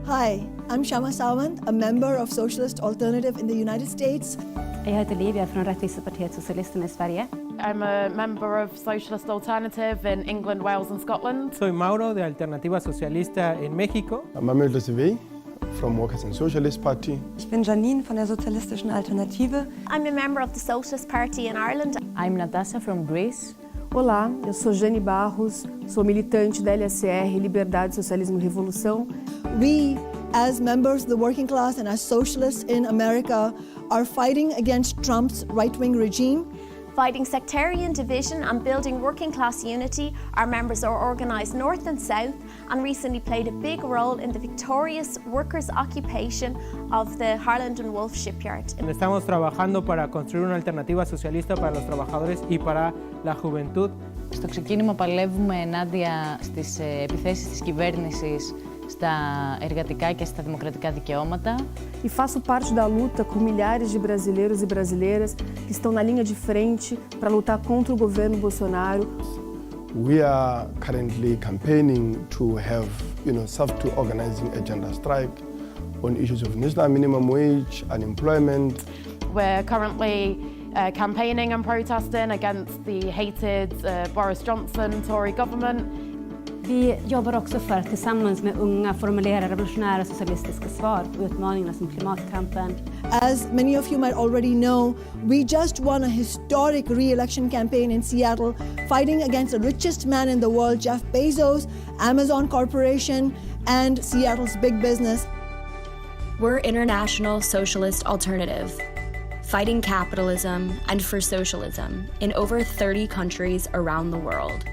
Hi, I'm Shama Sawant, a member of Socialist Alternative in the United States. Jag heter Livia från Rättvisepartiet Socialisterna i Sverige. I'm a member of Socialist Alternative in England, Wales and Scotland. Soy Mauro de Alternativa Socialista en México. I'm Amel from Workers' and Socialist Party. Ich bin Janine von der Sozialistischen Alternative. I'm a member of the Socialist Party in Ireland. I'm Natasha from Greece. Olá, eu sou Jane Barros, sou militante da LSR, Liberdade, Socialismo e Revolução. We, as members of the working class and as socialists in America, are fighting against Trump's right-wing regime. Fighting sectarian division and building working class unity, our members are organised north and south and recently played a big role in the victorious workers' occupation of the Harland and Wolff shipyard. Estamos trabajando para construir una alternativa socialista para los trabajadores y para la juventud. Στο ξεκίνημα παλεύουμε ενάντια στις επιθέσεις της κυβέρνησης στα εργατικά και στα δημοκρατικά δικαιώματα. E faço parte da luta com milhares de brasileiros e brasileiras que estão na linha de frente para lutar contra o governo Bolsonaro. We are currently campaigning to have, self-organizing a gender strike on issues of national minimum wage, unemployment. We're currently campaigning and protesting against the hated Boris Johnson Tory government. Vi jobbar också för att tillsammans med unga formulera revolutionära socialistiska svar på utmaningarna som klimatkampen. As many of you might already know, we just won a historic re-election campaign in Seattle, fighting against the richest man in the world, Jeff Bezos, Amazon Corporation, and Seattle's big business. We're International Socialist Alternative, fighting capitalism and for socialism in over 30 countries around the world.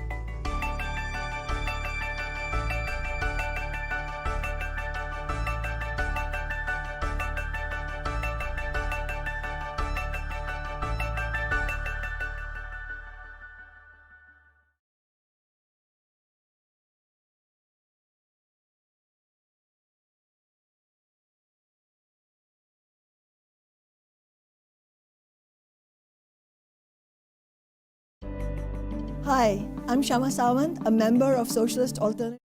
Hi, I'm Shama Sawant, a member of Socialist Alternative.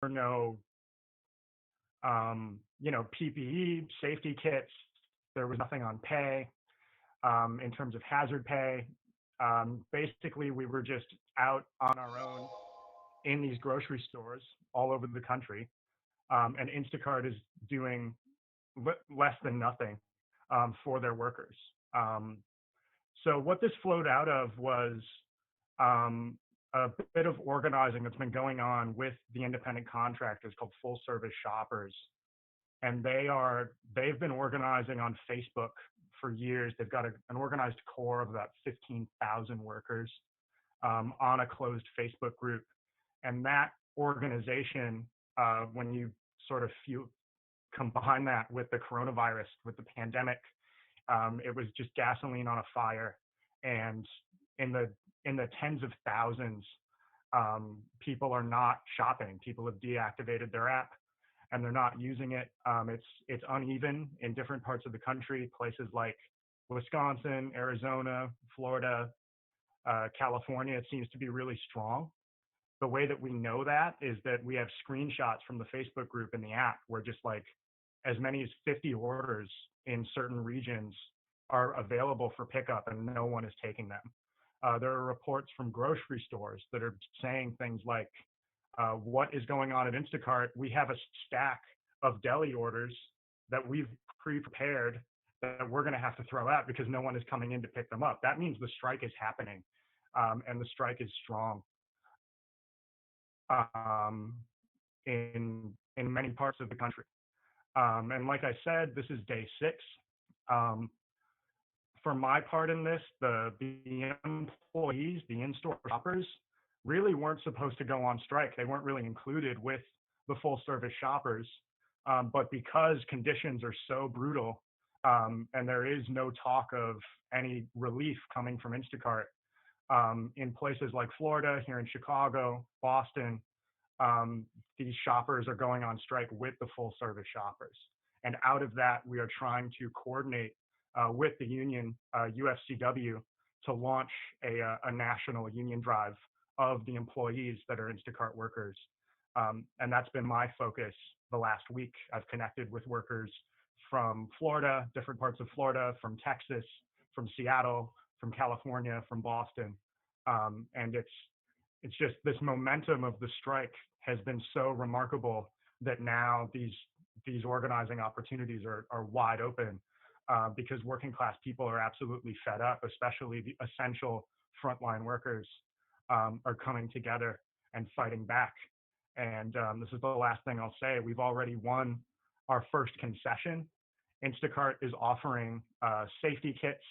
no, PPE, safety kits. There was nothing on pay in terms of hazard pay. Basically, we were just out on our own in these grocery stores all over the country. And Instacart is doing less than nothing for their workers. So what this flowed out of was a bit of organizing that's been going on with the independent contractors called full service shoppers. And they've been organizing on Facebook for years. They've got an organized core of about 15,000 workers on a closed Facebook group. And that organization, when you sort of combine that with the coronavirus, with the pandemic, it was just gasoline on a fire. And in the tens of thousands, people are not shopping. People have deactivated their app and they're not using it. It's uneven in different parts of the country, places like Wisconsin, Arizona, Florida, California. It seems to be really strong. The way that we know that is that we have screenshots from the Facebook group in the app where just like as many as 50 orders in certain regions are available for pickup and no one is taking them. There are reports from grocery stores that are saying things like, what is going on at Instacart? We have a stack of deli orders that we've pre-prepared that we're going to have to throw out because no one is coming in to pick them up. That means the strike is happening, and the strike is strong in many parts of the country. And like I said, this is day 6. For my part in this, the employees, the in-store shoppers, really weren't supposed to go on strike. They weren't really included with the full service shoppers. But because conditions are so brutal, and there is no talk of any relief coming from Instacart, in places like Florida, here in Chicago, Boston, these shoppers are going on strike with the full service shoppers. And out of that, we are trying to coordinate with the union, UFCW, to launch a national union drive of the employees that are Instacart workers. And that's been my focus the last week. I've connected with workers from Florida, different parts of Florida, from Texas, from Seattle, from California, from Boston. And it's just this momentum of the strike has been so remarkable that now these organizing opportunities are wide open. Because working class people are absolutely fed up, especially the essential frontline workers are coming together and fighting back. And this is the last thing I'll say. We've already won our first concession. Instacart is offering safety kits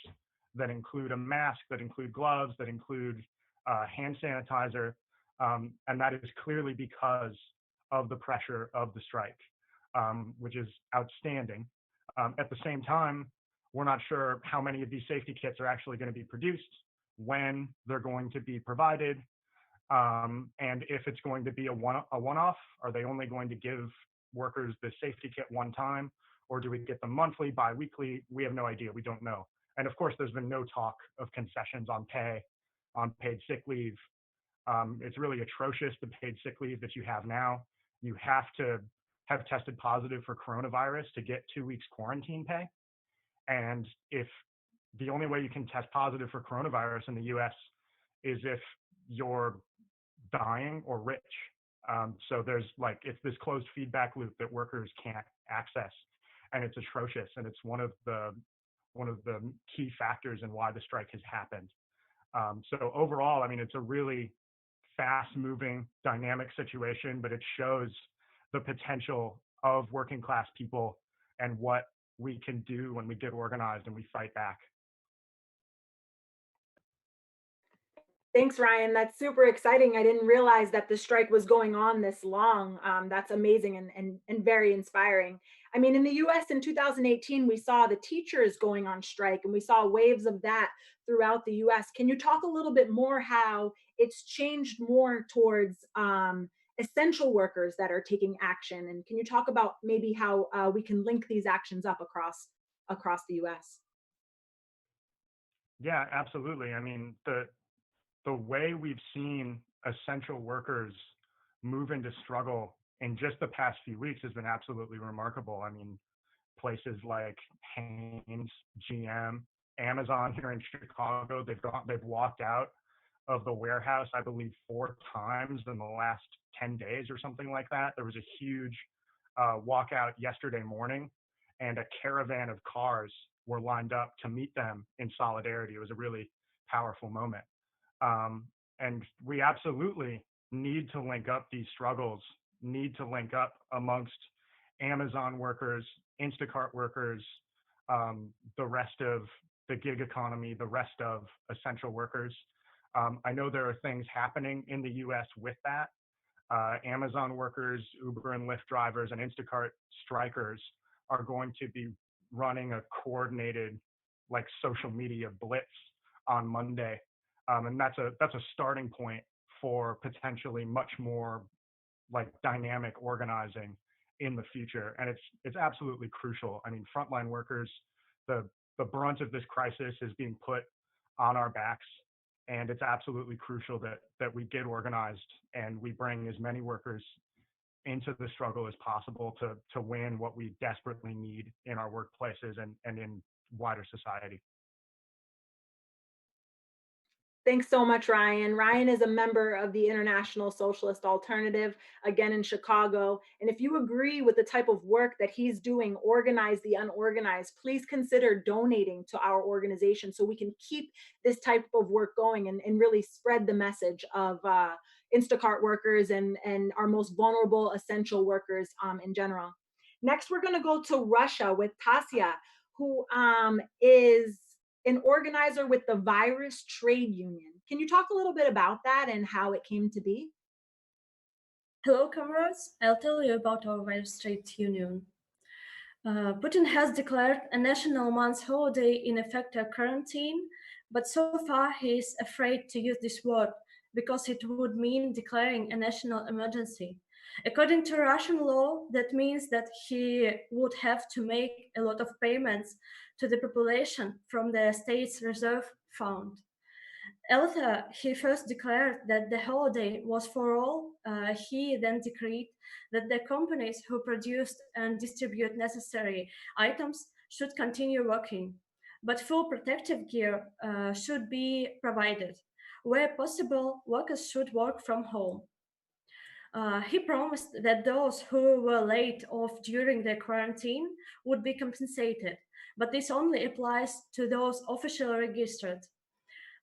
that include a mask, that include gloves, that include hand sanitizer. And that is clearly because of the pressure of the strike, which is outstanding. At the same time, we're not sure how many of these safety kits are actually going to be produced, when they're going to be provided, and if it's going to be a one-off. Are they only going to give workers the safety kit one time, or do we get them monthly, bi-weekly? We have no idea. We don't know. And of course, there's been no talk of concessions on pay, on paid sick leave. It's really atrocious, the paid sick leave that you have now. You have to have tested positive for coronavirus to get 2 weeks quarantine pay. And if the only way you can test positive for coronavirus in the US is if you're dying or rich. So there's it's this closed feedback loop that workers can't access, and it's atrocious. And it's one of the key factors in why the strike has happened. So overall, I mean, it's a really fast moving, dynamic situation, but it shows the potential of working class people and what we can do when we get organized and we fight back. Thanks, Ryan. That's super exciting. I didn't realize that the strike was going on this long. That's amazing and very inspiring. I mean, in the US in 2018, we saw the teachers going on strike, and we saw waves of that throughout the US. Can you talk a little bit more how it's changed more towards essential workers that are taking action? And can you talk about maybe how we can link these actions up across the US? Yeah, absolutely. I mean, the way we've seen essential workers move into struggle in just the past few weeks has been absolutely remarkable. I mean, places like Hanes, GM, Amazon here in Chicago, they've walked out of the warehouse, I believe, 4 times in the last 10 days or something like that. There was a huge walkout yesterday morning, and a caravan of cars were lined up to meet them in solidarity. It was a really powerful moment. And we absolutely need to link up these struggles, need to link up amongst Amazon workers, Instacart workers, the rest of the gig economy, the rest of essential workers. I know there are things happening in the US with that. Amazon workers, Uber and Lyft drivers, and Instacart strikers are going to be running a coordinated like social media blitz on Monday. And that's a starting point for potentially much more like dynamic organizing in the future. And it's absolutely crucial. I mean, frontline workers, the brunt of this crisis is being put on our backs. And it's absolutely crucial that we get organized and we bring as many workers into the struggle as possible to win what we desperately need in our workplaces and in wider society. Thanks so much, Ryan. Ryan is a member of the International Socialist Alternative, again in Chicago. And if you agree with the type of work that he's doing, organize the unorganized, please consider donating to our organization so we can keep this type of work going and really spread the message of Instacart workers and our most vulnerable essential workers in general. Next, we're going to go to Russia with Tasya, who is an organizer with the Virus Trade Union. Can you talk a little bit about that and how it came to be? Hello, comrades. I'll tell you about our Virus Trade Union. Putin has declared a national month holiday in effect a quarantine, but so far he is afraid to use this word because it would mean declaring a national emergency. According to Russian law, that means that he would have to make a lot of payments to the population from the state's reserve fund. After he first declared that the holiday was for all, he then decreed that the companies who produced and distribute necessary items should continue working, but full protective gear should be provided. Where possible, workers should work from home. He promised that those who were laid off during the quarantine would be compensated, but this only applies to those officially registered.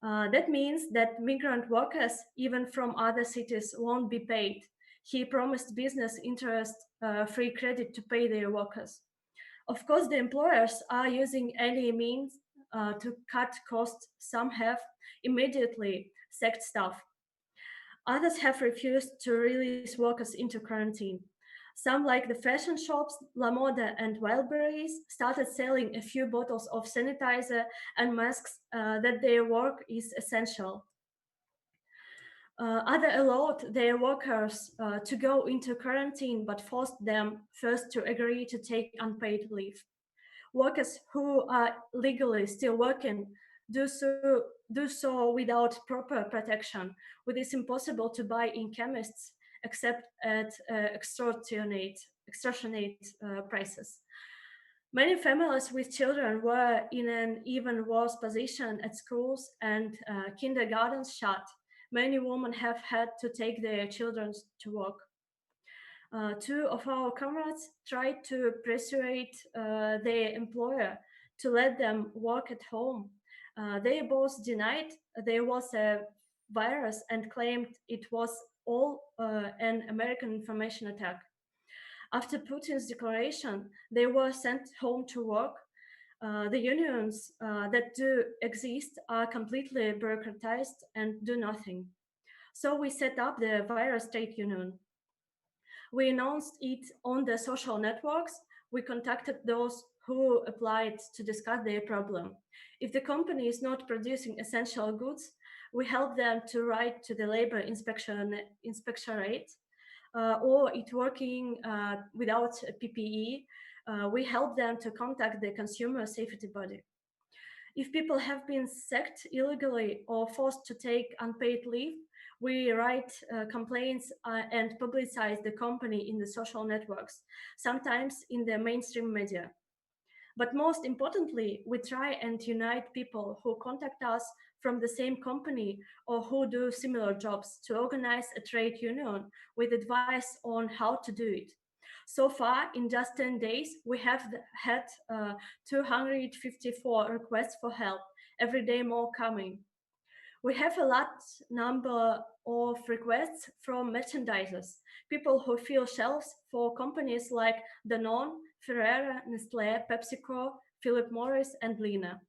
That means that migrant workers, even from other cities, won't be paid. He promised business interest free credit to pay their workers. Of course, the employers are using any means to cut costs. Some have immediately sacked staff. Others have refused to release workers into quarantine. Some, like the fashion shops La Moda and Wildberries, started selling a few bottles of sanitizer and masks that their work is essential. Others allowed their workers to go into quarantine but forced them first to agree to take unpaid leave. Workers who are legally still working do so without proper protection, which is impossible to buy in chemists except at extortionate prices. Many families with children were in an even worse position at schools and kindergartens shut. Many women have had to take their children to work. 2 of our comrades tried to persuade their employer to let them work at home. They both denied there was a virus and claimed it was all an American information attack. After Putin's declaration, they were sent home to work. The unions that do exist are completely bureaucratized and do nothing. So we set up the Virus Trade Union. We announced it on the social networks. We contacted those who applied to discuss their problem. If the company is not producing essential goods, we help them to write to the labor inspectorate, or it working without PPE, we help them to contact the consumer safety body. If people have been sacked illegally or forced to take unpaid leave, We write complaints and publicize the company in the social networks, sometimes in the mainstream media. But most importantly, we try and unite people who contact us from the same company or who do similar jobs to organize a trade union with advice on how to do it. So far, in just 10 days, we have had 254 requests for help, every day more coming. We have a large number of requests from merchandisers, people who fill shelves for companies like Danone, Ferrera, Nestlé, PepsiCo, Philip Morris, and Lina.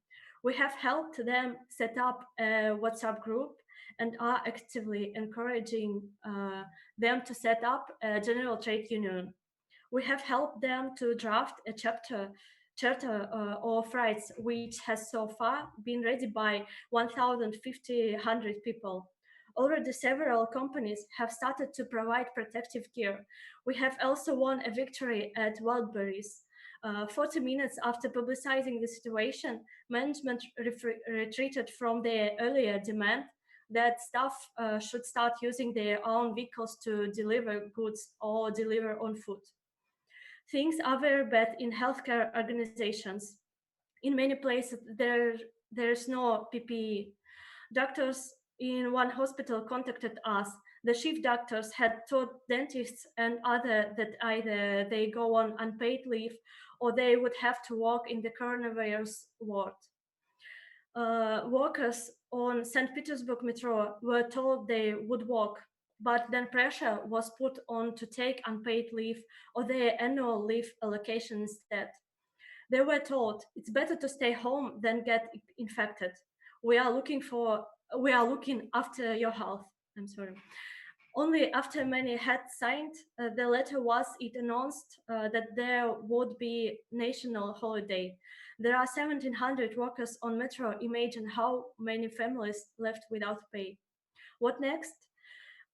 We have helped them set up a WhatsApp group and are actively encouraging them to set up a general trade union. We have helped them to draft a charter of rights, which has so far been ready by 1,500 people. Already several companies have started to provide protective gear. We have also won a victory at Wildberries. 40 minutes after publicizing the situation, management retreated from their earlier demand that staff should start using their own vehicles to deliver goods or deliver on food. Things are very bad in healthcare organizations. In many places, there's no PPE. Doctors in one hospital contacted us. The chief doctors had told dentists and others that either they go on unpaid leave or they would have to work in the coronavirus ward. Workers on St. Petersburg metro were told they would work, but then pressure was put on to take unpaid leave or their annual leave allocation instead. They were told it's better to stay home than get infected. We are looking after your health. I'm sorry. Only after many had signed the letter was it announced that there would be national holiday. There are 1,700 workers on metro. Imagine how many families left without pay. What next?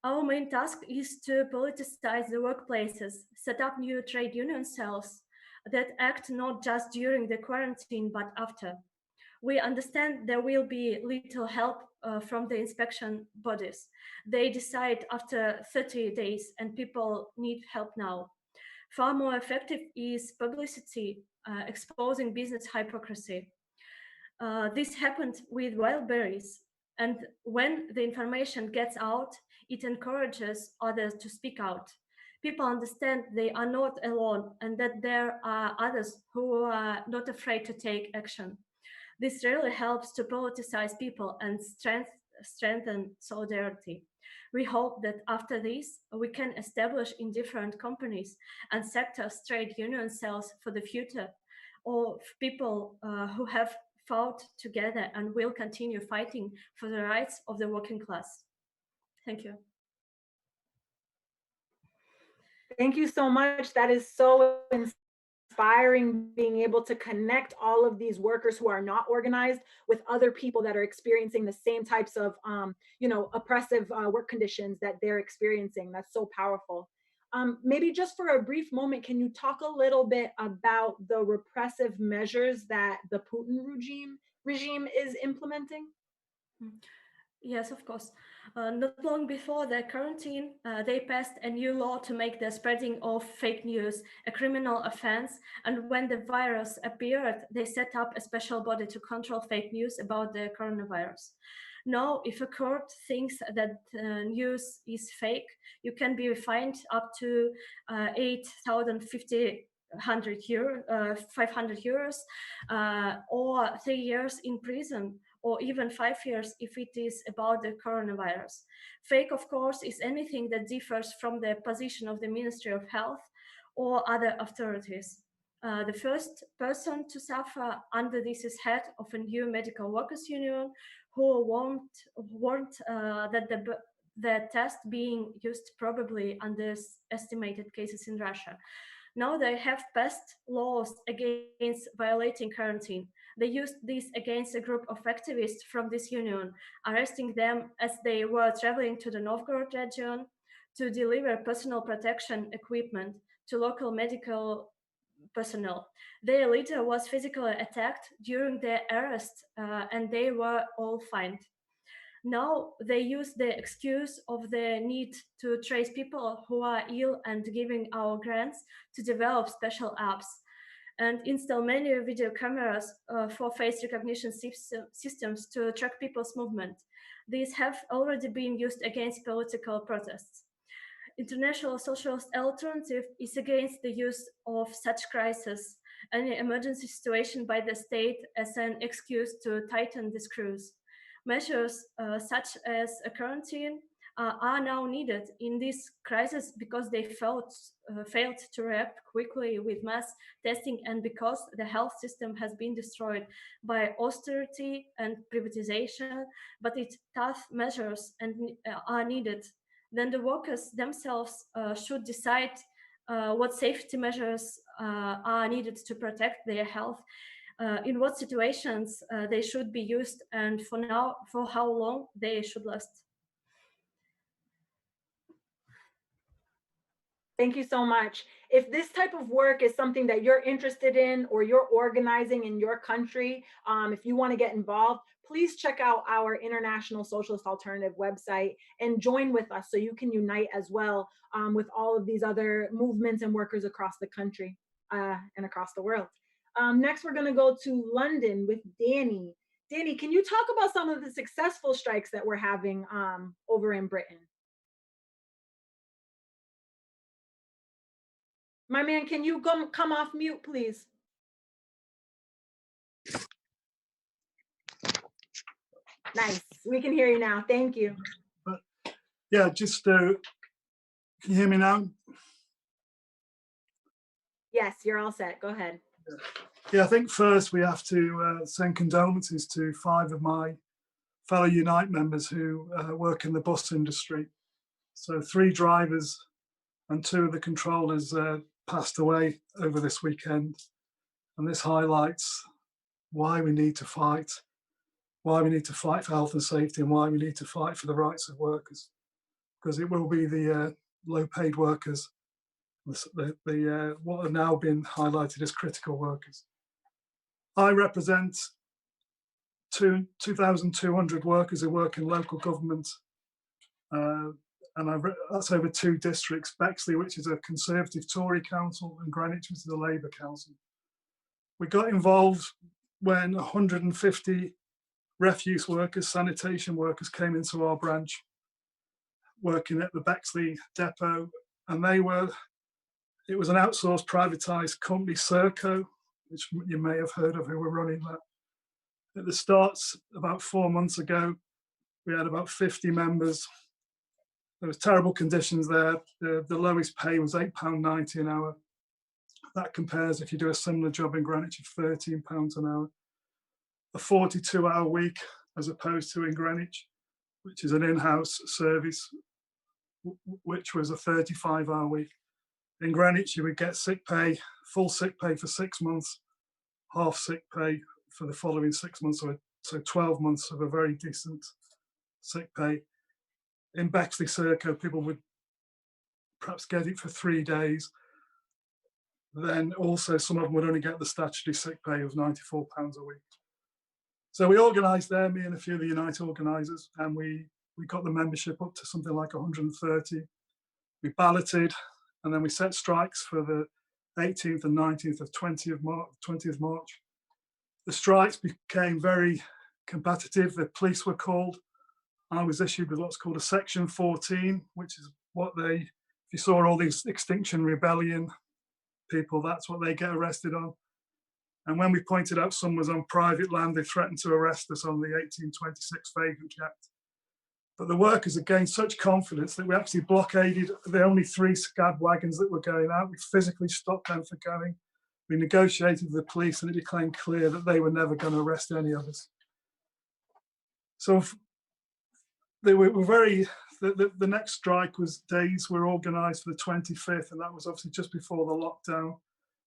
Our main task is to politicize the workplaces, set up new trade union cells that act not just during the quarantine but after. We understand there will be little help from the inspection bodies. They decide after 30 days and people need help now. Far more effective is publicity, exposing business hypocrisy. This happened with Wildberries, and when the information gets out, it encourages others to speak out. People understand they are not alone and that there are others who are not afraid to take action. This really helps to politicize people and strengthen solidarity. We hope that after this, we can establish in different companies and sectors trade union cells for the future of people who have fought together and will continue fighting for the rights of the working class. Thank you. Thank you so much. That is so inspiring, being able to connect all of these workers who are not organized with other people that are experiencing the same types of, oppressive work conditions that they're experiencing. That's so powerful. Maybe just for a brief moment, can you talk a little bit about the repressive measures that the Putin regime is implementing? Yes, of course. Not long before the quarantine, they passed a new law to make the spreading of fake news a criminal offense. And when the virus appeared, they set up a special body to control fake news about the coronavirus. Now, if a court thinks that news is fake, you can be fined up to 8,500 euros or 3 years in prison, or even 5 years if it is about the coronavirus. Fake, of course, is anything that differs from the position of the Ministry of Health or other authorities. The first person to suffer under this is head of a new medical workers union who warned that the test being used probably underestimated cases in Russia. Now they have passed laws against violating quarantine. They used this against a group of activists from this union, arresting them as they were traveling to the Novgorod region to deliver personal protection equipment to local medical personnel. Their leader was physically attacked during their arrest and they were all fined. Now they use the excuse of the need to trace people who are ill and giving our grants to develop special apps and install many video cameras for face recognition systems to track people's movement. These have already been used against political protests. International Socialist Alternative is against the use of such crisis, any emergency situation by the state as an excuse to tighten the screws. Measures such as a quarantine are now needed in this crisis because they failed to react quickly with mass testing and because the health system has been destroyed by austerity and privatization, but tough measures are needed. Then the workers themselves should decide what safety measures are needed to protect their health, in what situations they should be used, and for how long they should last. Thank you so much. If this type of work is something that you're interested in or you're organizing in your country, if you want to get involved, please check out our International Socialist Alternative website and join with us so you can unite as well with all of these other movements and workers across the country and across the world. Next, we're going to go to London with Danny. Danny, can you talk about some of the successful strikes that we're having over in Britain? My man, can you come off mute, please? Nice. We can hear you now. Thank you. Yeah, just, can you hear me now? Yes, you're all set. Go ahead. Yeah, I think first we have to send condolences to 5 of my fellow Unite members who work in the bus industry. So 3 drivers and 2 of the controllers passed away over this weekend. And this highlights why we need to fight for health and safety, and why we need to fight for the rights of workers. Because it will be the low-paid workers, what have now been highlighted as critical workers. I represent 2,200 workers who work in local government, and that's over 2 districts, Bexley, which is a Conservative Tory council, and Greenwich, which is a Labour council. We got involved when 150 refuse workers, sanitation workers came into our branch working at the Bexley depot, and it was an outsourced privatised company, Serco, which you may have heard of, who were running that. At the start, about 4 months ago, we had about 50 members. There was terrible conditions there. The lowest pay was £8.90 an hour. That compares, if you do a similar job in Greenwich, of £13 an hour. A 42-hour week, as opposed to in Greenwich, which is an in-house service, which was a 35-hour week. In Greenwich, you would get sick pay, full sick pay for 6 months, half sick pay for the following 6 months, so 12 months of a very decent sick pay. In Bexley Serco, people would perhaps get it for 3 days. Then also some of them would only get the statutory sick pay of £94 a week. So we organised there, me and a few of the Unite organisers, and we got the membership up to something like 130. We balloted, and then we set strikes for the 18th and 19th of 20th March. The strikes became very competitive. The police were called. I was issued with what's called a Section 14, which is what if you saw all these Extinction Rebellion people, that's what they get arrested on. And when we pointed out some was on private land, they threatened to arrest us on the 1826 Vagrantry Act. But the workers had gained such confidence that we actually blockaded the only 3 SCAD wagons that were going out. We physically stopped them from going. We negotiated with the police, and it became clear that they were never going to arrest any of us. So they were the next strike was days were organised for the 25th, and that was obviously just before the lockdown.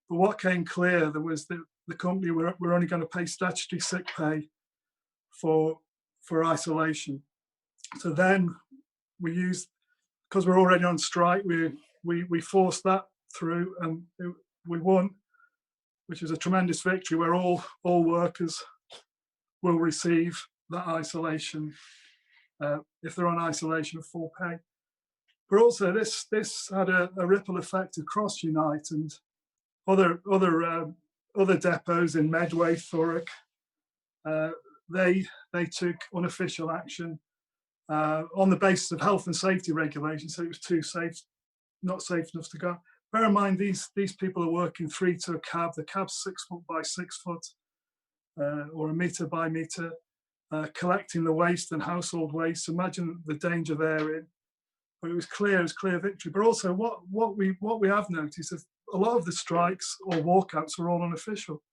But what came clear there was that the company were only going to pay statutory sick pay for isolation. So then we used, because we're already on strike, we forced that through, and we won, which is a tremendous victory, where all workers will receive that isolation if they're on isolation of full pay. But also this had a ripple effect across Unite and other depots in Medway, Thurrock. They took unofficial action on the basis of health and safety regulations. So it was too safe, not safe enough to go. Bear in mind, these people are working 3 to a cab. The cab's 6 foot by 6 foot, or a metre by metre, collecting the waste and household waste. Imagine the danger they're in. But it was clear victory. But also, what we have noticed is a lot of the strikes or walkouts are all unofficial.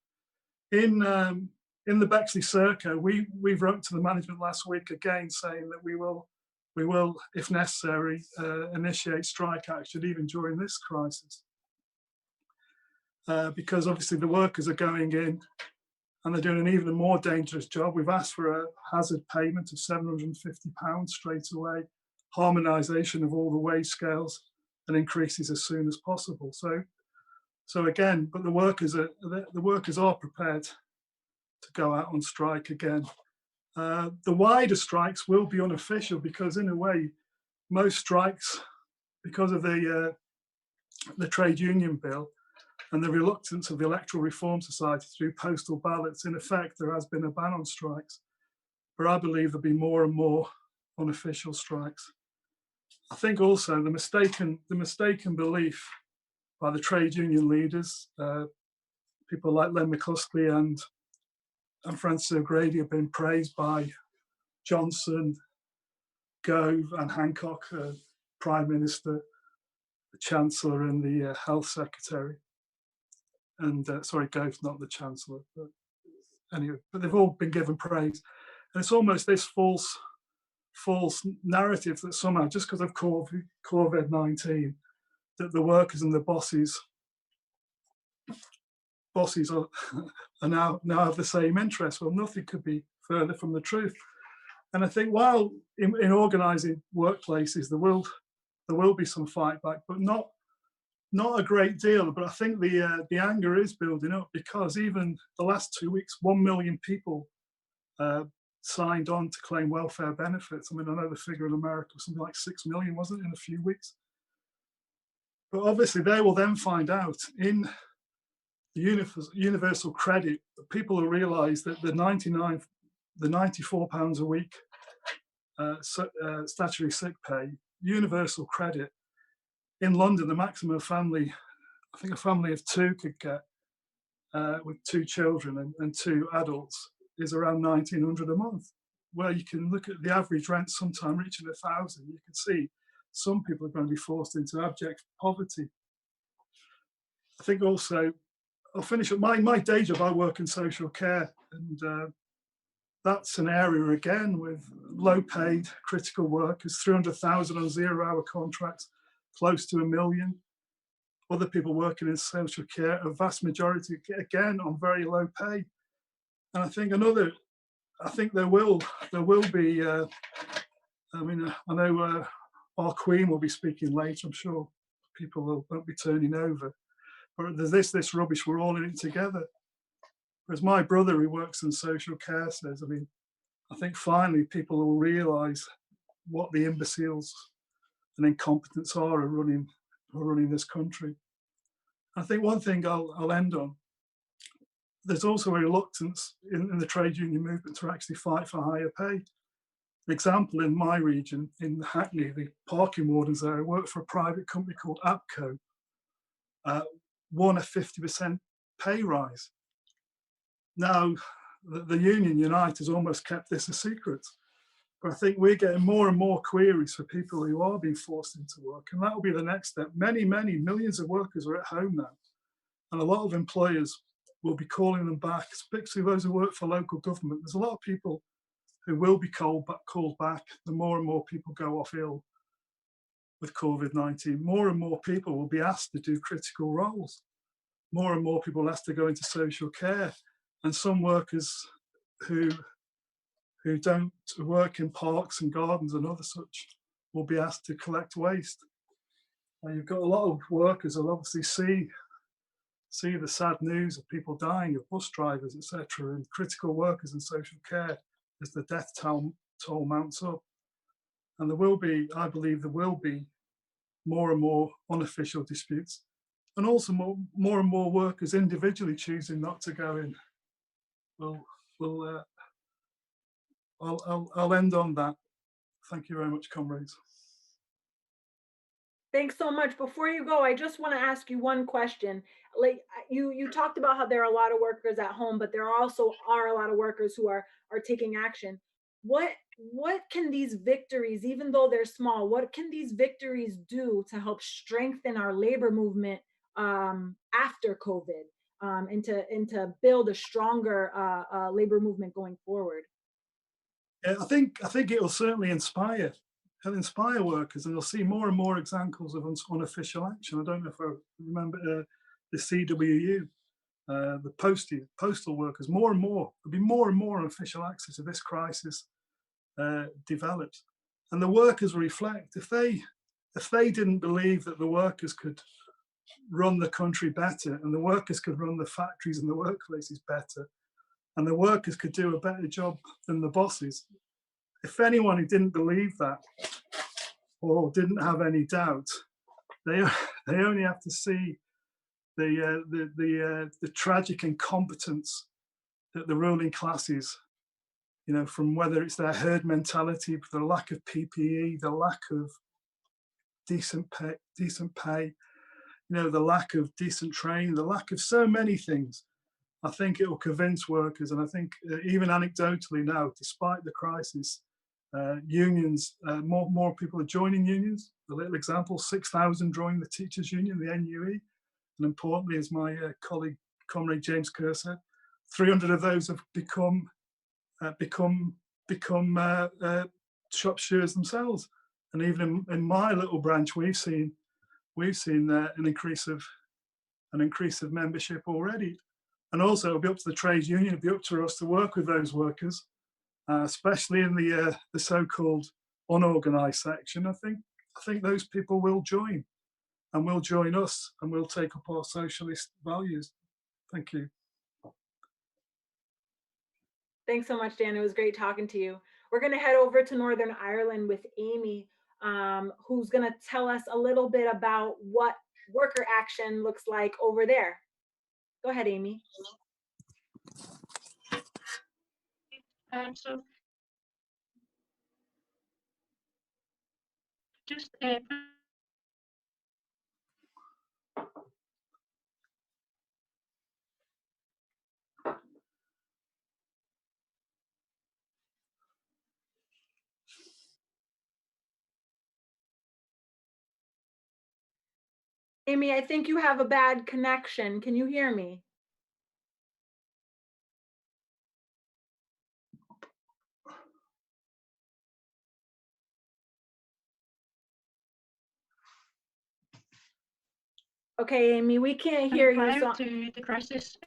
In the Bexley Circa, we wrote to the management last week again saying that we will, if necessary, initiate strike action even during this crisis, because obviously the workers are going in and they're doing an even more dangerous job. We've asked for a hazard payment of £750 straight away, harmonisation of all the wage scales, and increases as soon as possible. So again, but the workers are prepared to go out on strike again. The wider strikes will be unofficial because, in a way, most strikes, because of the trade union bill and the reluctance of the Electoral Reform Society to do postal ballots, in effect, there has been a ban on strikes. But I believe there'll be more and more unofficial strikes. I think also the mistaken belief by the trade union leaders, people like Len McCluskey and Francis O'Grady have been praised by Johnson, Gove and Hancock, Prime Minister, the Chancellor and the Health Secretary. And sorry, Gove's not the Chancellor, but anyway, but they've all been given praise. And it's almost this false narrative that somehow, just because of COVID-19, that the workers and the bosses are now have the same interests. Well, nothing could be further from the truth. And I think while in organising workplaces there will be some fight back, but not a great deal. But I think the anger is building up because even the last 2 weeks, 1 million people signed on to claim welfare benefits. I mean, I know the figure in America was something like 6 million, wasn't it, in a few weeks? But obviously they will then find out in the universal credit, people will realise that the £94 a week statutory sick pay, universal credit, in London, the maximum family, I think a family of 2 could get with 2 children and 2 adults, is around 1,900 a month. Where you can look at the average rent sometime reaching 1,000, you can see some people are going to be forced into abject poverty. I think also, I'll finish up my day job. I work in social care, and that's an area again with low paid critical workers, 300,000 on 0-hour contracts, close to 1 million. Other people working in social care, a vast majority again on very low pay. And I think there will be. I mean, I know our Queen will be speaking later. I'm sure people won't be turning over. But there's this rubbish. We're all in it together. Whereas my brother, who works in social care, says, I mean, I think finally people will realise what the imbeciles and incompetents are running this country. I think one thing I'll end on. There's also a reluctance in the trade union movement to actually fight for higher pay. An example in my region, in Hackney, the parking wardens there work for a private company called APCO, won a 50% pay rise. Now, the union Unite has almost kept this a secret, but I think we're getting more and more queries for people who are being forced into work, and that will be the next step. Many millions of workers are at home now, and a lot of employers will be calling them back, especially those who work for local government. There's a lot of people who will be called back. The more and more people go off ill with COVID-19, more and more people will be asked to do critical roles. More and more people will asked to go into social care. And some workers who don't work in parks and gardens and other such will be asked to collect waste. And you've got a lot of workers who'll obviously see the sad news of people dying, of bus drivers, etc., and critical workers in social care as the death toll mounts up. And there will be, I believe there will be more and more unofficial disputes, and also more and more workers individually choosing not to go in. I'll end on that. Thank you very much, comrades. Thanks so much. Before you go, I just want to ask you one question. Like you talked about how there are a lot of workers at home, but there also are a lot of workers who are taking action. What can these victories, even though they're small, what can these victories do to help strengthen our labor movement after COVID, and to build a stronger labor movement going forward? I think it will certainly inspire. It'll inspire workers, and you'll see more and more examples of unofficial action. I don't know if I remember the CWU, the postal workers. More and more, there'll be more and more unofficial access as this crisis develops, and the workers reflect. If they didn't believe that the workers could run the country better, and the workers could run the factories and the workplaces better, and the workers could do a better job than the bosses. If anyone who didn't believe that or didn't have any doubt, they only have to see the tragic incompetence that the ruling classes, you know, from whether it's their herd mentality, the lack of PPE, the lack of decent pay, you know, the lack of decent training, the lack of so many things. I think it will convince workers, and I think even anecdotally now, despite the crisis, unions, more people are joining unions. A little example: 6,000 joined the teachers' union, the NUE, and importantly, as my colleague, comrade James Kerr said, 300 of those have become shop stewards themselves. And even in my little branch, we've seen an increase of membership already. And also, it'll be up to the trades union, it'll be up to us to work with those workers, especially in the so-called unorganised section. I think those people will join, and will join us, and will take up our socialist values. Thank you. Thanks so much, Dan. It was great talking to you. We're going to head over to Northern Ireland with Amy, who's going to tell us a little bit about what worker action looks like over there. Go ahead, Amy. So just Amy, I think you have a bad connection. Can you hear me? Okay, Amy, we can't hear you. Prior to the crisis,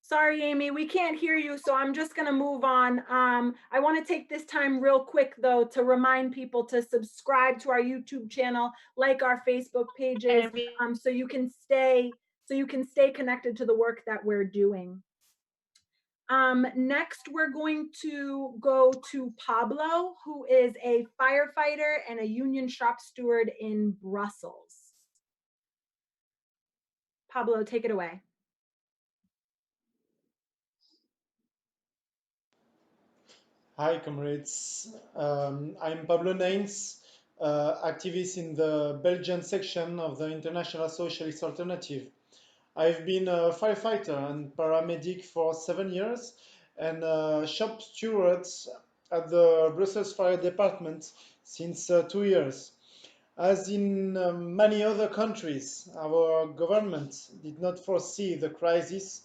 Sorry, Amy, we can't hear you, so I'm just going to move on. I want to take this time real quick, though, to remind people to subscribe to our YouTube channel, like our Facebook pages, so you can stay connected to the work that we're doing. Next, we're going to go to Pablo, who is a firefighter and a union shop steward in Brussels. Pablo, take it away. Hi, comrades. I'm Pablo Nains, activist in the Belgian section of the International Socialist Alternative. I've been a firefighter and paramedic for 7 years and shop steward at the Brussels Fire Department since 2 years. As in many other countries, our government did not foresee the crisis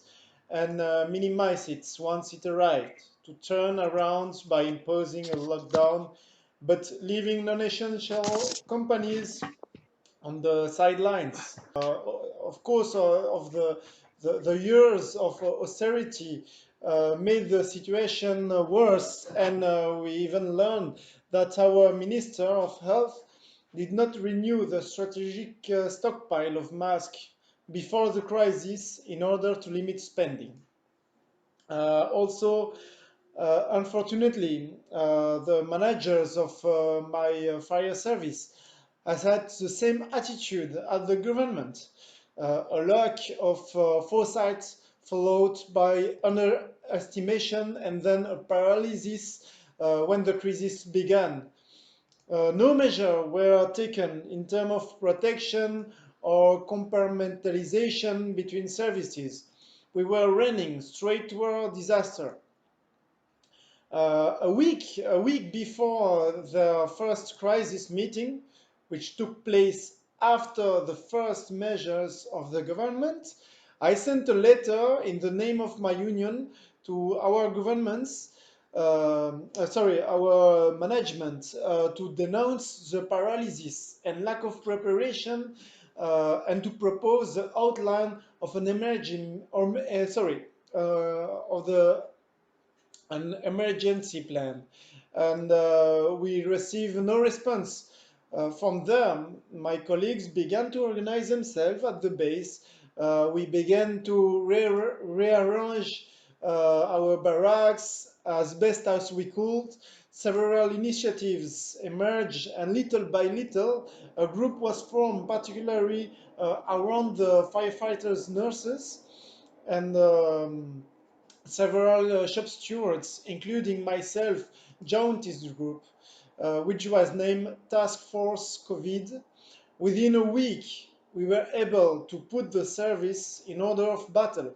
and minimize it once it arrived, to turn around by imposing a lockdown, but leaving non-essential companies on the sidelines. Of course, of the years of austerity made the situation worse, and we even learned that our Minister of Health did not renew the strategic stockpile of masks before the crisis in order to limit spending. Also, unfortunately, the managers of my fire service has had the same attitude as the government, a lack of foresight followed by underestimation and then a paralysis when the crisis began. No measures were taken in terms of protection or compartmentalization between services. We were running straight toward disaster. A week before the first crisis meeting, which took place after the first measures of the government, I sent a letter in the name of my union to our our management to denounce the paralysis and lack of preparation and to propose the outline of an an emergency plan, and we received no response. From them, my colleagues began to organize themselves at the base. We began to rearrange our barracks as best as we could. Several initiatives emerged, and little by little, a group was formed, particularly around the firefighters' nurses, and several shop stewards, including myself, joined this group, which was named Task Force COVID. Within a week, we were able to put the service in order of battle.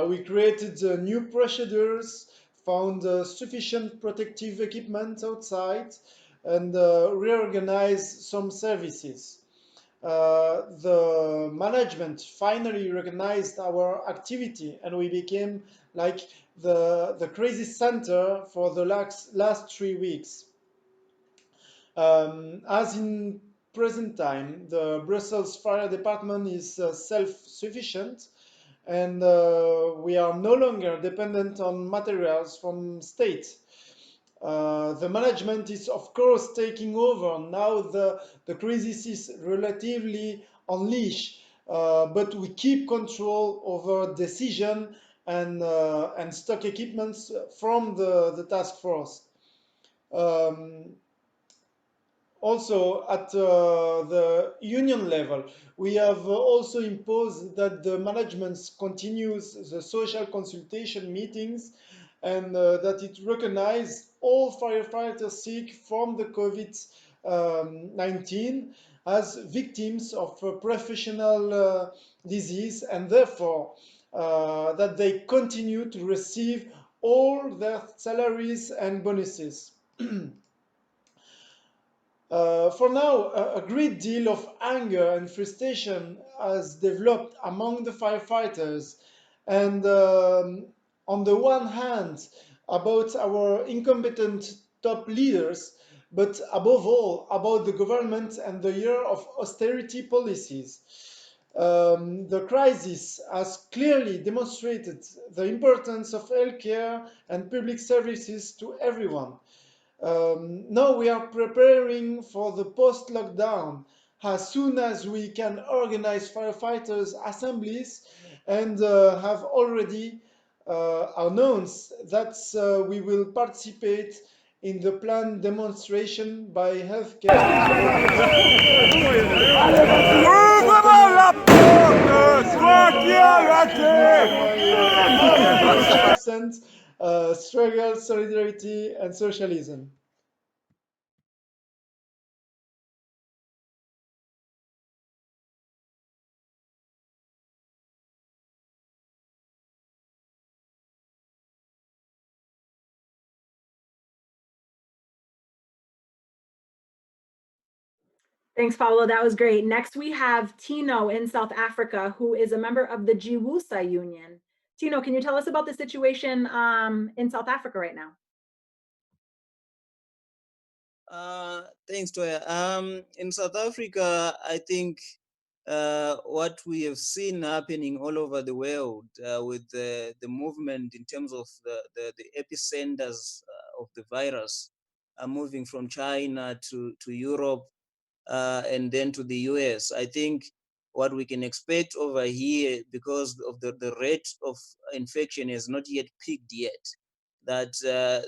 We created new procedures, found sufficient protective equipment outside, and reorganized some services. The management finally recognized our activity, and we became like the crisis center for the last 3 weeks. As in present time, the Brussels Fire Department is self-sufficient, and we are no longer dependent on materials from state. The management is, of course, taking over. Now the crisis is relatively unleashed, but we keep control over decision and stock equipments from the task force. Also, at the union level, we have also imposed that the management continues the social consultation meetings and that it recognizes all firefighters sick from the COVID-19 as victims of professional disease, and therefore that they continue to receive all their salaries and bonuses. For now, a great deal of anger and frustration has developed among the firefighters, and on the one hand, about our incompetent top leaders, but above all, about the government and the year of austerity policies. The crisis has clearly demonstrated the importance of healthcare and public services to everyone. Now we are preparing for the post-lockdown as soon as we can organize firefighters' assemblies, and have already announced that we will participate in the planned demonstration by healthcare struggle, solidarity, and socialism. Thanks, Paulo. That was great. Next, we have Tino in South Africa, who is a member of the Jiwusa Union. Tino, can you tell us about the situation in South Africa right now? Thanks, Toya. In South Africa, I think what we have seen happening all over the world with the movement in terms of the epicenters of the virus moving from China to Europe and then to the US. I think what we can expect over here, because of the rate of infection has not yet peaked yet, that the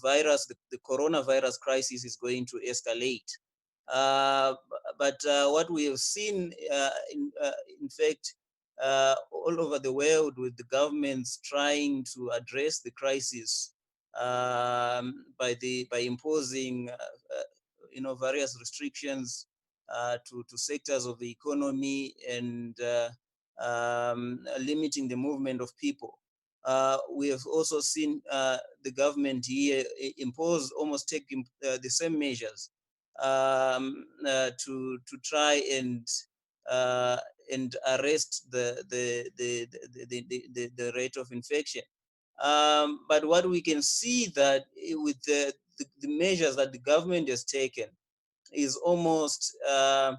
virus, the coronavirus crisis is going to escalate. But what we have seen, in fact, all over the world, with the governments trying to address the crisis by imposing various restrictions to sectors of the economy and limiting the movement of people. We have also seen the government here take the same measures to try and arrest the rate of infection. But what we can see that with the measures that the government has taken is almost a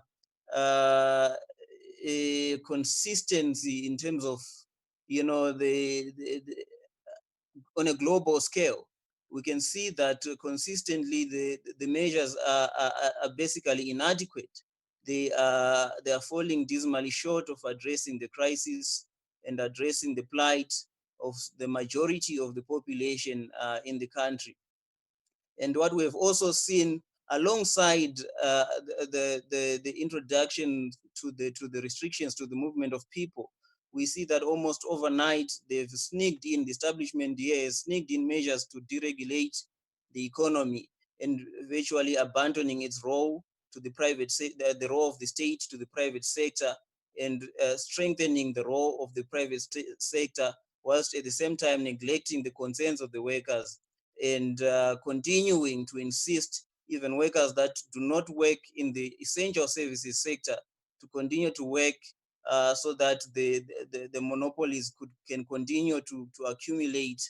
consistency in terms of, on a global scale. We can see that consistently the measures are basically inadequate. They are falling dismally short of addressing the crisis and addressing the plight of the majority of the population in the country. And what we have also seen alongside the introduction to the restrictions to the movement of people, we see that almost overnight they've sneaked in, the establishment here has sneaked in measures to deregulate the economy and virtually abandoning its role to the private sector, the role of the state to the private sector, and strengthening the role of the private sector, whilst at the same time neglecting the concerns of the workers and continuing to insist even workers that do not work in the essential services sector to continue to work so that the monopolies can continue to accumulate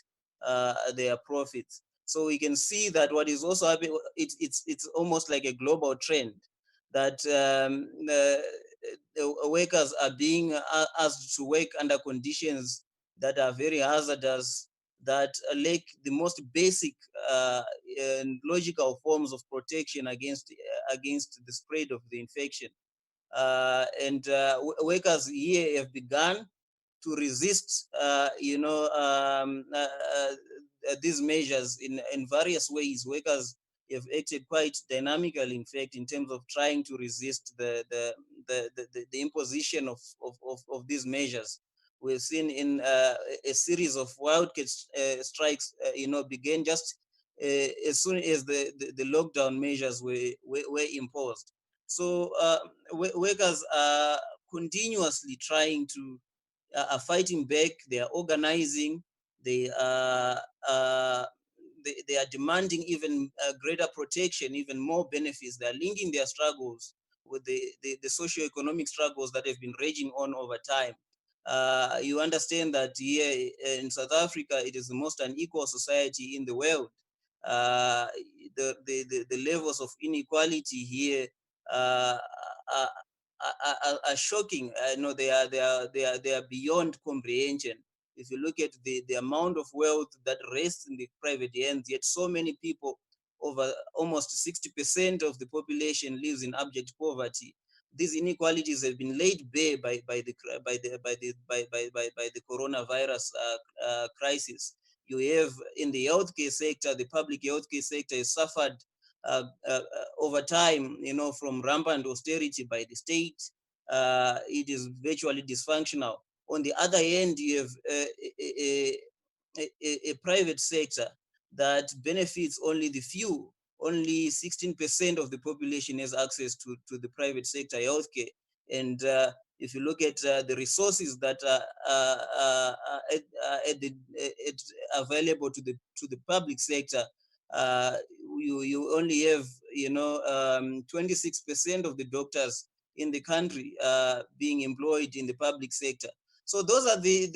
their profits. So we can see that what is also happening, it's almost like a global trend that the workers are being asked to work under conditions that are very hazardous, that lack the most basic and logical forms of protection against the spread of the infection. And workers here have begun to resist, these measures in various ways. Workers have acted quite dynamically, in fact, in terms of trying to resist the imposition of these measures. We've seen in a series of wildcat strikes, began just as soon as the lockdown measures were imposed. So workers are continuously trying to are fighting back. They are organizing. They are they are demanding even greater protection, even more benefits. They are linking their struggles with the socio-economic struggles that have been raging on over time. You understand that here in South Africa, it is the most unequal society in the world. The levels of inequality here are shocking. I know they are beyond comprehension. If you look at the amount of wealth that rests in the private hands, yet so many people, over almost 60% of the population, lives in abject poverty. These inequalities have been laid bare by the coronavirus crisis. You have in the healthcare sector, the public healthcare sector has suffered over time, from rampant austerity by the state. It is virtually dysfunctional. On the other hand, you have a private sector that benefits only the few. Only 16% of the population has access to the private sector healthcare. And if you look at the resources that are available to the public sector, you only have 26% of the doctors in the country being employed in the public sector. So those are the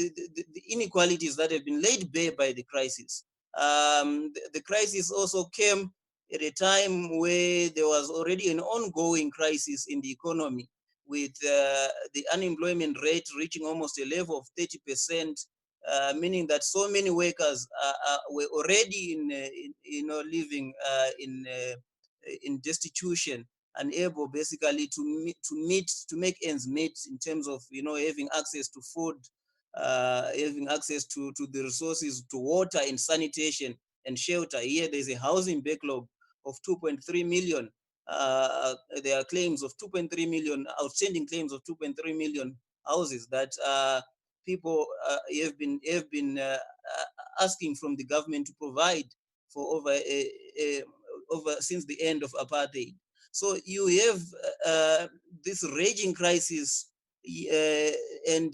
inequalities that have been laid bare by the crisis. The crisis also came at a time where there was already an ongoing crisis in the economy, with the unemployment rate reaching almost a level of 30%, meaning that so many workers were already living in destitution, unable basically to make ends meet in terms of having access to food, having access to the resources, to water and sanitation and shelter. Here there's a housing backlog of 2.3 million. There are claims of 2.3 million, outstanding claims of 2.3 million houses that people have been asking from the government to provide for over since the end of apartheid. So you have this raging crisis, and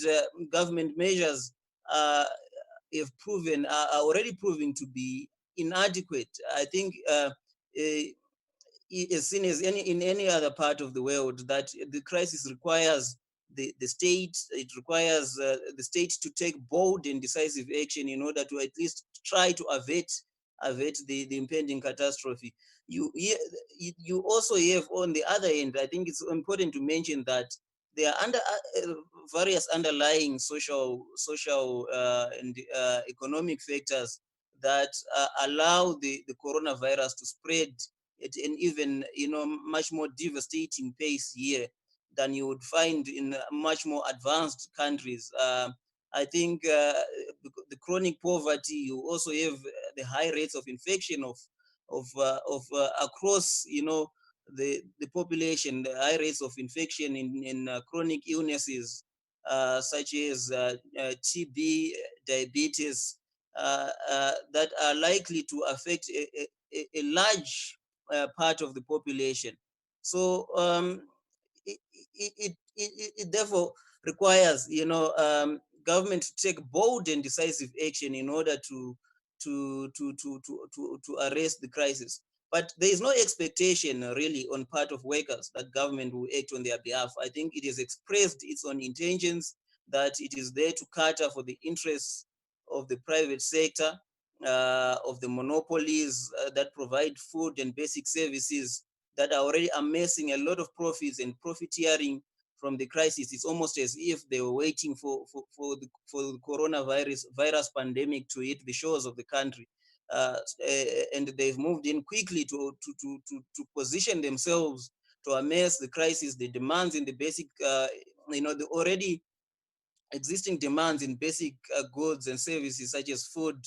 government measures are already proving to be inadequate. I think as seen as in any other part of the world, that the crisis requires the state. It requires the state to take bold and decisive action in order to at least try to avert the impending catastrophe. You also have, on the other end, I think it's important to mention that there are various underlying social and economic factors that allow the coronavirus to spread at an even much more devastating pace here than you would find in much more advanced countries. I think the chronic poverty. You also have the high rates of infection of across the population, the high rates of infection in chronic illnesses such as TB, diabetes, that are likely to affect a large part of the population. So it therefore requires government to take bold and decisive action in order to arrest the crisis. But there is no expectation really on part of workers that government will act on their behalf. I think it has expressed its own intentions that it is there to cater for the interests of the private sector, of the monopolies that provide food and basic services, that are already amassing a lot of profits and profiteering from the crisis. It's almost as if they were waiting for the coronavirus pandemic to hit the shores of the country. And they've moved in quickly to position themselves to amass the crisis, the demands in the basic, the already existing demands in basic goods and services such as food,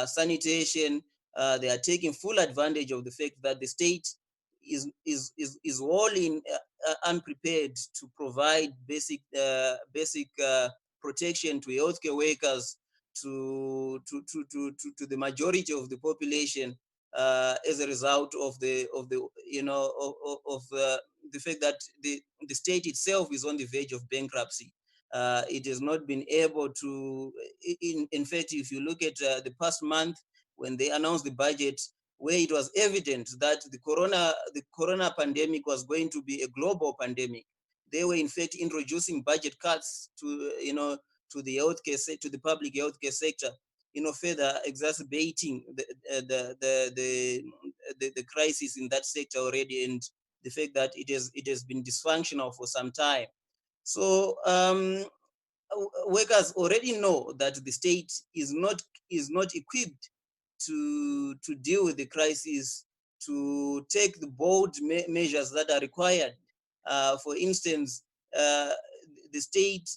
sanitation. They are taking full advantage of the fact that the state is wholly unprepared to provide basic protection to healthcare workers, to the majority of the population, as a result of the fact that the state itself is on the verge of bankruptcy. It has not been able to, in fact, if you look at the past month when they announced the budget, where it was evident that the corona pandemic was going to be a global pandemic, they were in fact introducing budget cuts to the healthcare, to the public healthcare sector, further exacerbating the crisis in that sector already, and the fact that it has been dysfunctional for some time. So workers already know that the state is not equipped to deal with the crisis, to take the bold measures that are required. For instance, the state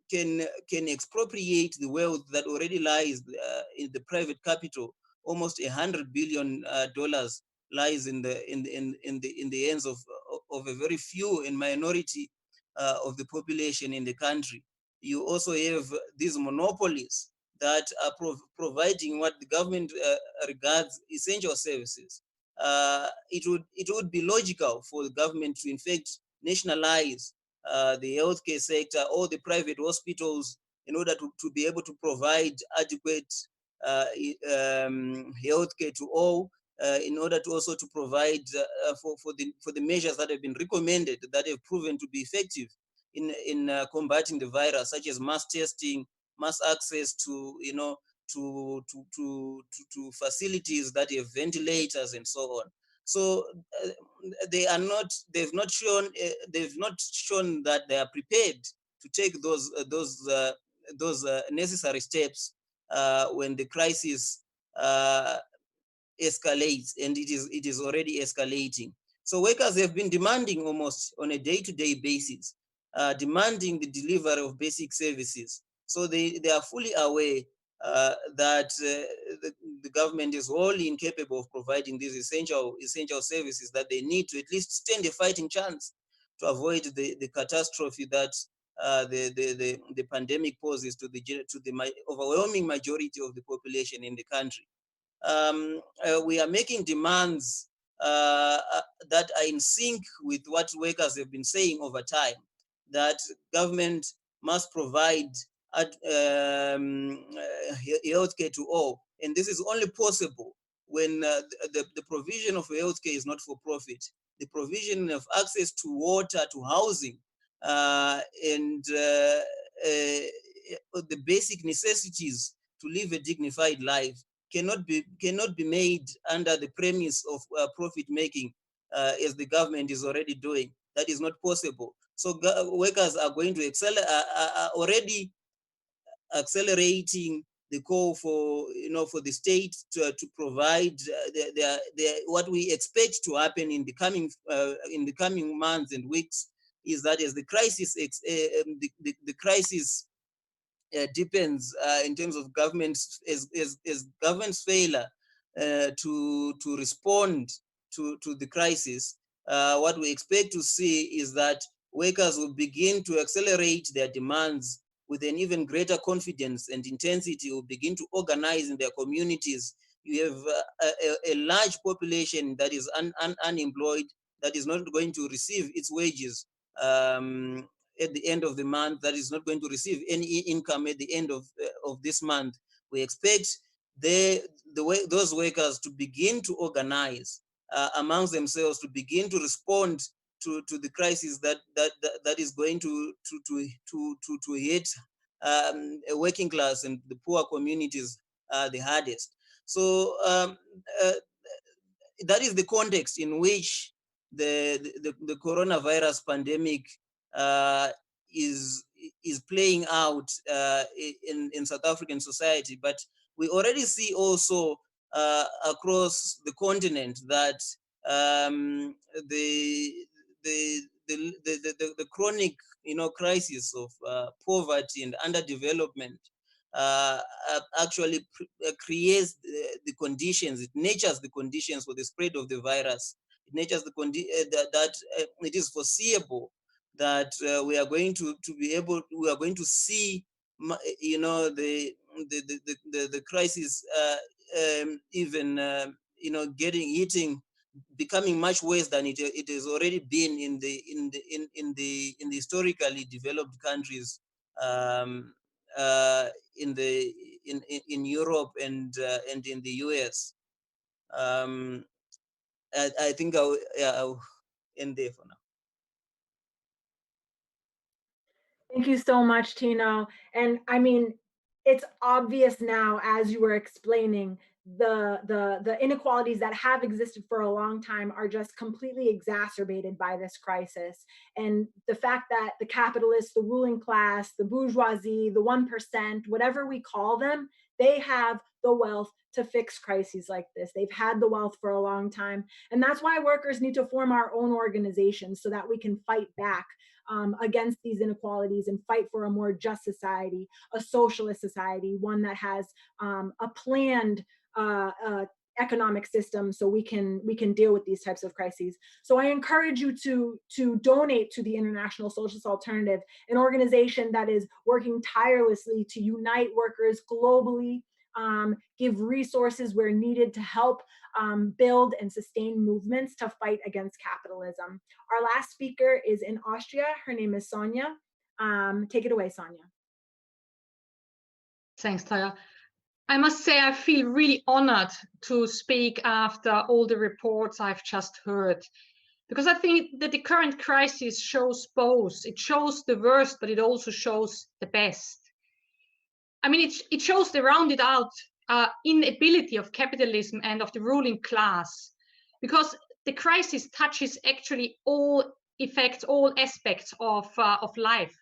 can expropriate the wealth that already lies in the private capital. Almost $100 billion lies in the hands of a very few and minority of the population in the country. You also have these monopolies that are providing what the government regards essential services. It would be logical for the government to in fact nationalize the healthcare sector or the private hospitals in order to be able to provide adequate healthcare to all, in order to also to provide for the measures that have been recommended, that have proven to be effective in combating the virus, such as mass testing, mass access to to facilities that have ventilators and so on. So they've not shown that they are prepared to take those necessary steps when the crisis escalates, and it is already escalating. So workers have been demanding almost on a day-to-day basis, demanding the delivery of basic services. So they are fully aware that the government is wholly incapable of providing these essential services that they need to at least stand a fighting chance to avoid the catastrophe that the pandemic poses to the overwhelming majority of the population in the country. We are making demands that are in sync with what workers have been saying over time, that government must provide healthcare to all. And this is only possible when the provision of healthcare is not for profit. The provision of access to water, to housing, and the basic necessities to live a dignified life cannot be made under the premise of profit making, as the government is already doing. That is not possible. So workers are going to already accelerating the call for the state to provide what we expect to happen in the coming months and weeks, is that as the crisis deepens in terms of government's failure to respond to the crisis, what we expect to see is that workers will begin to accelerate their demands with an even greater confidence and intensity, will begin to organize in their communities. You have a large population that is unemployed, that is not going to receive its wages at the end of the month, that is not going to receive any income at the end of this month. We expect those workers to begin to organize amongst themselves, to begin to respond to the crisis that is going to hit a working class and the poor communities the hardest. So that is the context in which the coronavirus pandemic is playing out in South African society. But we already see also across the continent that the chronic crisis of poverty and underdevelopment actually creates the conditions, it natures the conditions for the spread of the virus. It natures the that it is foreseeable that we are going to see the crisis even becoming much worse than it has already been in the historically developed countries, in Europe and in the US. I think I'll end there for now. Thank you so much, Tino. And I mean, it's obvious now, as you were explaining, the inequalities that have existed for a long time are just completely exacerbated by this crisis. And the fact that the capitalists, the ruling class, the bourgeoisie, the 1%, whatever we call them, they have the wealth to fix crises like this. They've had the wealth for a long time. And that's why workers need to form our own organizations so that we can fight back against these inequalities and fight for a more just society, a socialist society, one that has a planned economic system so we can deal with these types of crises. So I encourage you to donate to the International Socialist Alternative, an organization that is working tirelessly to unite workers globally, give resources where needed to help build and sustain movements to fight against capitalism. Our last speaker is in Austria. Her name is Sonia. Take it away, Sonia. Thanks, Tara. I must say I feel really honored to speak after all the reports I've just heard, because I think that the current crisis shows both. It shows the worst, but it also shows the best. I mean, it shows the rounded out inability of capitalism and of the ruling class, because the crisis touches actually all effects, all aspects of life.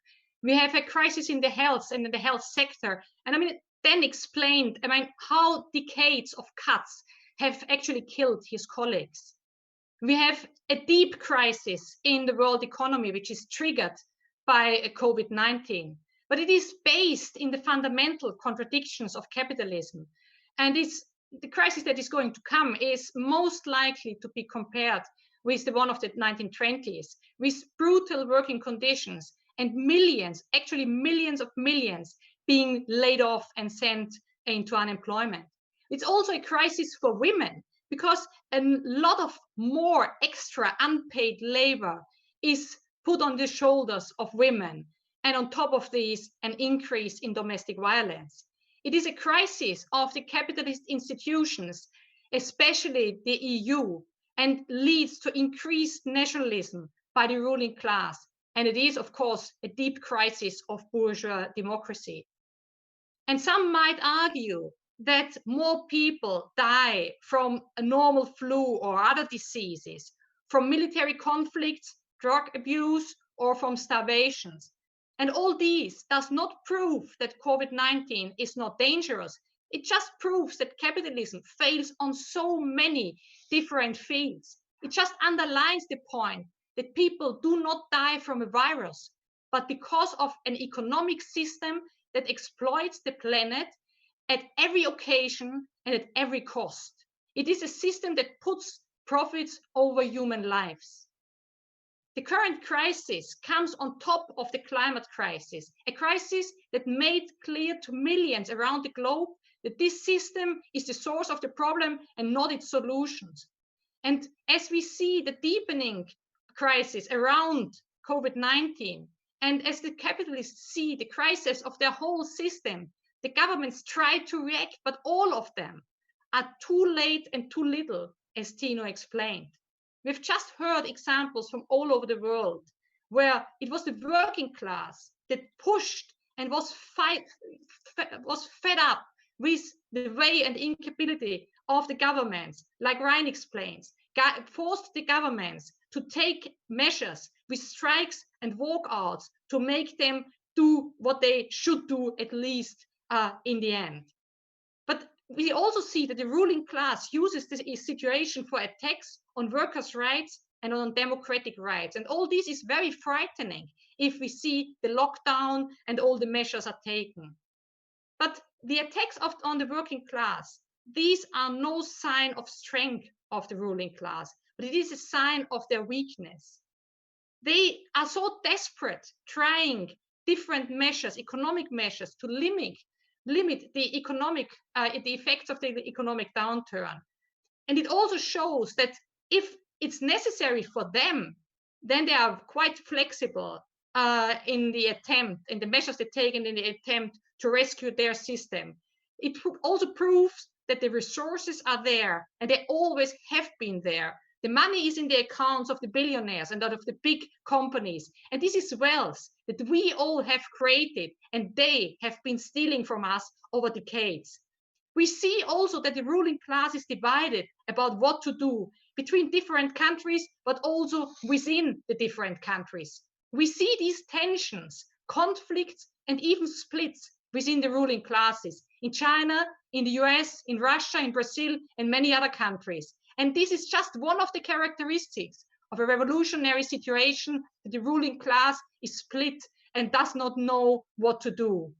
We have a crisis in the health and in the health sector, and I mean, then explained, I mean, how decades of cuts have actually killed his colleagues. We have a deep crisis in the world economy, which is triggered by COVID-19, but it is based in the fundamental contradictions of capitalism. And the crisis that is going to come is most likely to be compared with the one of the 1920s, with brutal working conditions and millions, actually millions of millions, being laid off and sent into unemployment. It's also a crisis for women, because a lot of more extra unpaid labor is put on the shoulders of women, and on top of this, an increase in domestic violence. It is a crisis of the capitalist institutions, especially the EU, and leads to increased nationalism by the ruling class. And it is, of course, a deep crisis of bourgeois democracy. And some might argue that more people die from a normal flu or other diseases, from military conflicts, drug abuse, or from starvations. And all these does not prove that COVID-19 is not dangerous. It just proves that capitalism fails on so many different fields. It just underlines the point that people do not die from a virus, but because of an economic system that exploits the planet at every occasion and at every cost. It is a system that puts profits over human lives. The current crisis comes on top of the climate crisis, a crisis that made clear to millions around the globe that this system is the source of the problem and not its solutions. And as we see the deepening crisis around COVID-19, and as the capitalists see the crisis of their whole system, the governments try to react, but all of them are too late and too little, as Tino explained. We've just heard examples from all over the world where it was the working class that pushed and was fed up with the way and incapability of the governments, like Ryan explains, forced the governments to take measures with strikes and walkouts to make them do what they should do, at least in the end. But we also see that the ruling class uses this situation for attacks on workers' rights and on democratic rights. And all this is very frightening if we see the lockdown and all the measures are taken. But the attacks on the working class, these are no sign of strength of the ruling class, but it is a sign of their weakness. They are so desperate, trying different measures, economic measures, to limit the effects of the economic downturn. And it also shows that if it's necessary for them, then they are quite flexible in the measures they take in the attempt to rescue their system. It also proves that the resources are there, and they always have been there. The money is in the accounts of the billionaires and of the big companies. And this is wealth that we all have created, and they have been stealing from us over decades. We see also that the ruling class is divided about what to do between different countries, but also within the different countries. We see these tensions, conflicts, and even splits within the ruling classes in China, in the US, in Russia, in Brazil, and many other countries. And this is just one of the characteristics of a revolutionary situation, that the ruling class is split and does not know what to do.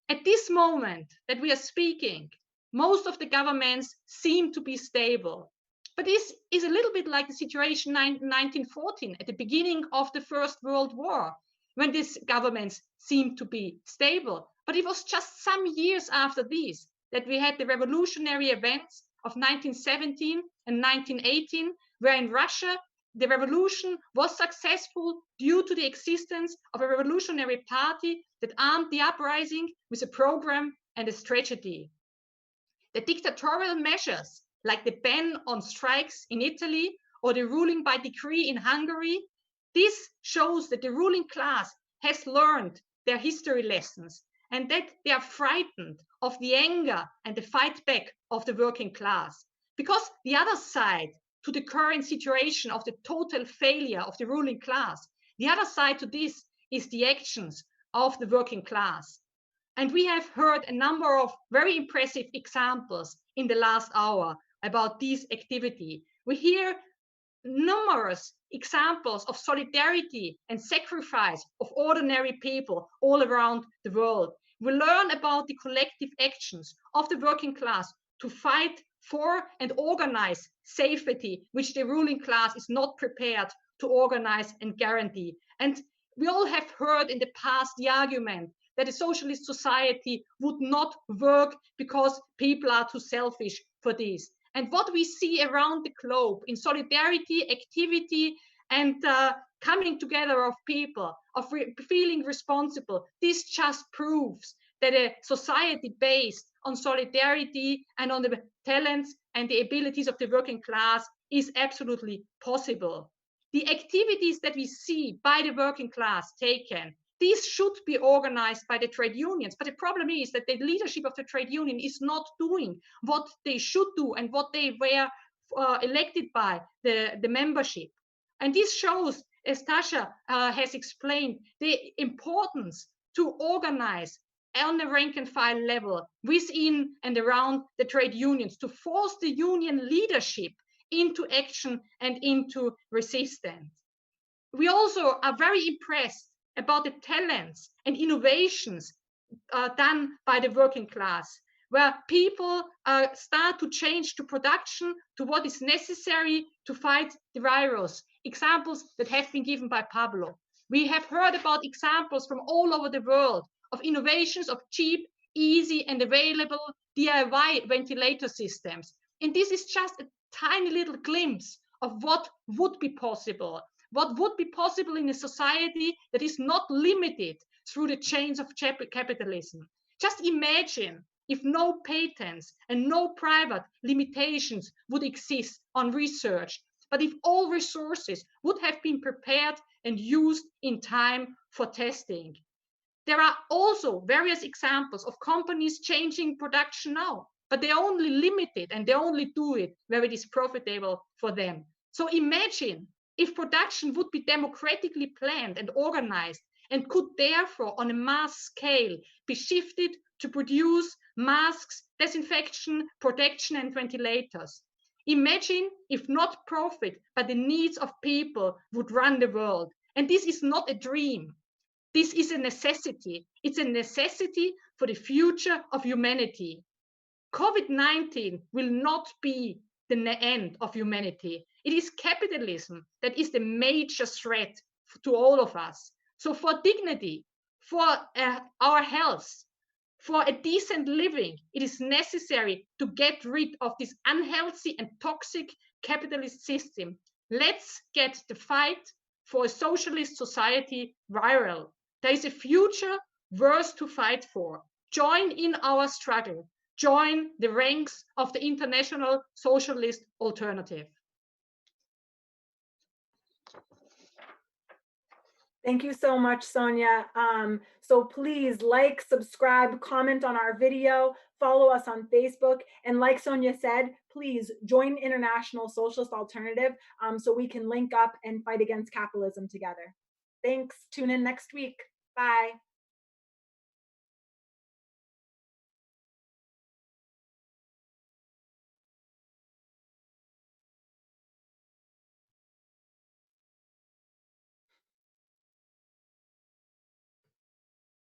At this moment that we are speaking, most of the governments seem to be stable. But this is a little bit like the situation in 1914, at the beginning of the First World War, when these governments seemed to be stable. But it was just some years after this that we had the revolutionary events of 1917 and 1918, where in Russia, the revolution was successful due to the existence of a revolutionary party that armed the uprising with a program and a strategy. The dictatorial measures, like the ban on strikes in Italy or the ruling by decree in Hungary, this shows that the ruling class has learned their history lessons and that they are frightened of the anger and the fight back of the working class. Because the other side to the current situation of the total failure of the ruling class, the other side to this is the actions of the working class. And we have heard a number of very impressive examples in the last hour about this activity. We hear numerous examples of solidarity and sacrifice of ordinary people all around the world. We learn about the collective actions of the working class to fight for and organize safety, which the ruling class is not prepared to organize and guarantee. And we all have heard in the past the argument that a socialist society would not work because people are too selfish for this. And what we see around the globe in solidarity, activity, and coming together of people, of feeling responsible, this just proves that a society based on solidarity and on the talents and the abilities of the working class is absolutely possible. The activities that we see by the working class taken, these should be organized by the trade unions. But the problem is that the leadership of the trade union is not doing what they should do and what they were elected by the membership. And this shows, as Tasha has explained, the importance to organize on the rank and file level within and around the trade unions to force the union leadership into action and into resistance. We also are very impressed about the talents and innovations done by the working class, where people start to change to production to what is necessary to fight the virus. Examples that have been given by Pablo. We have heard about examples from all over the world of innovations of cheap, easy, and available DIY ventilator systems. And this is just a tiny little glimpse of what would be possible. What would be possible in a society that is not limited through the chains of capitalism. Just imagine if no patents and no private limitations would exist on research, but if all resources would have been prepared and used in time for testing. There are also various examples of companies changing production now, but they're only limited and they only do it where it is profitable for them. So imagine if production would be democratically planned and organized and could therefore on a mass scale be shifted to produce masks, disinfection, protection, and ventilators. Imagine if not profit, but the needs of people would run the world. And this is not a dream. This is a necessity. It's a necessity for the future of humanity. COVID-19 will not be the end of humanity. It is capitalism that is the major threat to all of us. So for dignity, for our health, for a decent living, it is necessary to get rid of this unhealthy and toxic capitalist system. Let's get the fight for a socialist society viral. There is a future worth to fight for. Join in our struggle. Join the ranks of the International Socialist Alternative. Thank you so much, Sonia. So please like, subscribe, comment on our video, follow us on Facebook, and like Sonia said, please join International Socialist Alternative so we can link up and fight against capitalism together. Thanks. Tune in next week. Bye.